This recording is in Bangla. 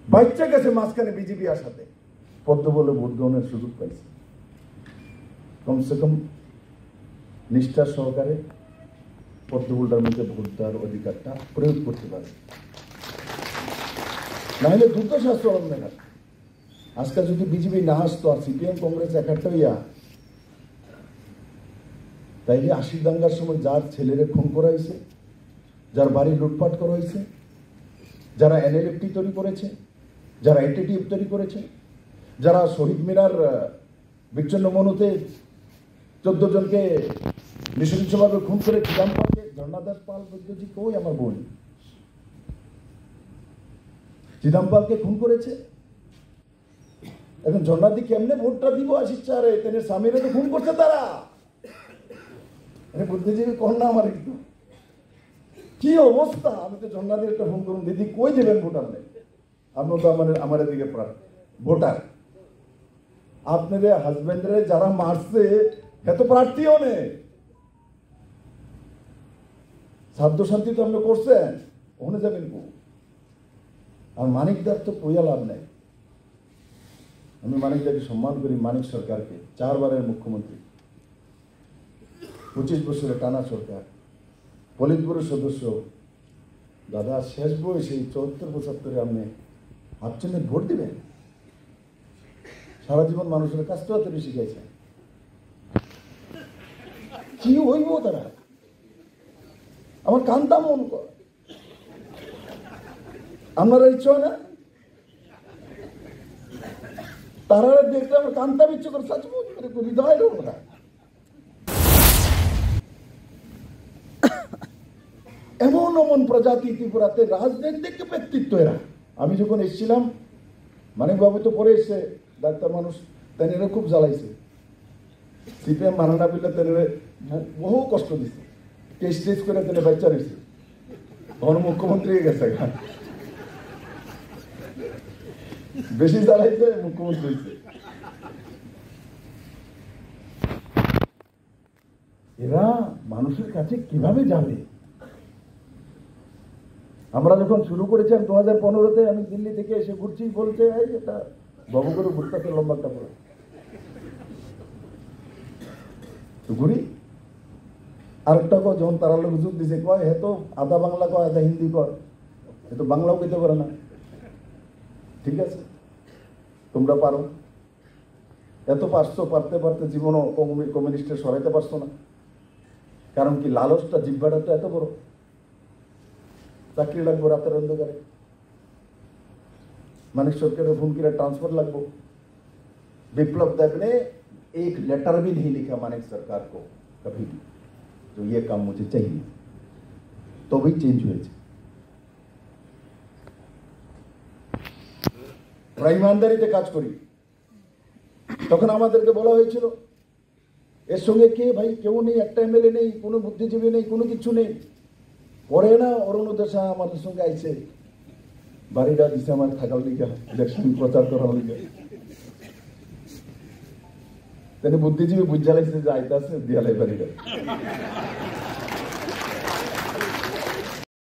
বাচ্চা গেছে মাঝখানে বিজেপি আসাতে, পদ্ম বলে ভোট গ্রহণের সুযোগ পাইছে। কমসে কম নিষ্ঠার সহকারে পদ্মফুলটার মধ্যে ভোট দেওয়ার অধিকারটা প্রয়োগ করতে পারে, নাহলে দ্রুত শাস্ত্র অবলম্বন। আজকে যদি বিজেপি না আসতো আর সিপিএম কংগ্রেস একটা হইয়া, তাইলে ৮০ দাঙ্গার সময় যার ছেলেরে খুন করা হয়েছে, যার বাড়ি লুটপাট করা হয়েছে, যারা এনএলএফটি তৈরি করেছে, যারা এটিটিভ তৈরি করেছে, যারা শহীদ মিনার বিচ্ছিন্ন মনুতে 14 জনকে নৃশংসভাবে খুন করে চিদাম্পালকে, ঝর্ণাদাস পাল বৈদ্যজি কই আমার বোন, চিদাম্পালকে খুন করেছে। এখন ঝর্ণাদি কেমনে ভোটটা দিব আসিচ্ছারে, তেনে স্বামীরে তো খুন করছে তারা। বুদ্ধিজীবী কর না আমার একটু কি অবস্থা। আমি তো ঝর্ণাদি একটা ফোন করুন, দিদি কই দেবেন ভোট আপনি? আপনি তো আমার দিকে ভোটার, আপনার হাজবেন্ডরে যারা মারছে এত প্রার্থীও নেই, সাধ্য শান্তি তো আপনি করছেন, ওখানে যাবেন কো? আর মানিকদার তো কইয়া লাভ নেই। আমি মানিকদাকে সম্মান করি, মানিক সরকারকে, 4 বারের মুখ্যমন্ত্রী, 25 বছরের টানা সরকার, পলিট ব্যুরোর সদস্য। দাদা শেষ বয়সে 74-75 আপনি ভাবছেন ভোট দিবেন? সারা জীবন মানুষের কাজ তো বেশি শিখাইছে, কি হইব তারা? আমার কান্তা মন কর, আপনারা ইচ্ছা না তারা দেখতে আমার কান্তা ইচ্ছে করে, সচমুচ করে হৃদয় ওরা। এমন এমন প্রজাতি ত্রিপুরাতে রাজনৈতিক ব্যক্তিত্ব এরা। আমি যখন এসেছিলাম, মানিকবাবু তো পরে এসছে, ডাক্তার মানুষ, তেনারা খুব জ্বালাইছে। সিপিএম মানানা বিলে তেনারে বহু কষ্ট দিচ্ছে, কেস টেস করে তেনে বাচ্চা রয়েছে, তখন মুখ্যমন্ত্রী হয়ে গেছে, বেশি জ্বালাইছে মুখ্যমন্ত্রী হয়েছে। এরা মানুষের কাছে কিভাবে যাবে? আমরা যখন শুরু করেছিলাম 2015-তে, আমি দিল্লি থেকে এসে ঘুরছি, বলছে এটা বাবু করে ঘুরতে লম্বা একটা পড়ে ঘুরি। আরেকটা কয়, যখন তারা লোক যুগ দিছে, কয় হে তো আধা বাংলা কয়, আধা হিন্দি কয়, এ তো বাংলাও কইতে পারে না। ঠিক আছে, তোমরা পারো, এত পারছো, পারতে পারতে জীবনও কমিউনিস্টের সরাইতে পারছো না। কারণ কি, লালসটা, জিব্বাটা তো এত বড়। চাকরি লাগবো রাতের অন্ধকারে, मानिक सरकार फोन किया ट्रांसफर लगभो। विप्लव देव ने एक लेटर भी नहीं लिखा मानिक सरकार को कभी भी, तो ये काम मुझे चाहिए, तो भी चेंज हुए। ईमानदारीते काज करी। तखन आमादेरके बला हयेछिलो एर संगे के भाई केउ नेই, একটা এমএলএ নেই, কোনো বুদ্ধিজীবী নেই, কোনো কিছু নেই। পরে না অরুণোদয় শাহ আমাদের সঙ্গে আইছে, বাড়িটা দিছে আমার থাকার লিগা, ইলেকশন প্রচার করার লিগা। তাহলে বুদ্ধিজীবী বুঝা লাগছে যে আইতাছে দিয়ালাই বাড়িটা।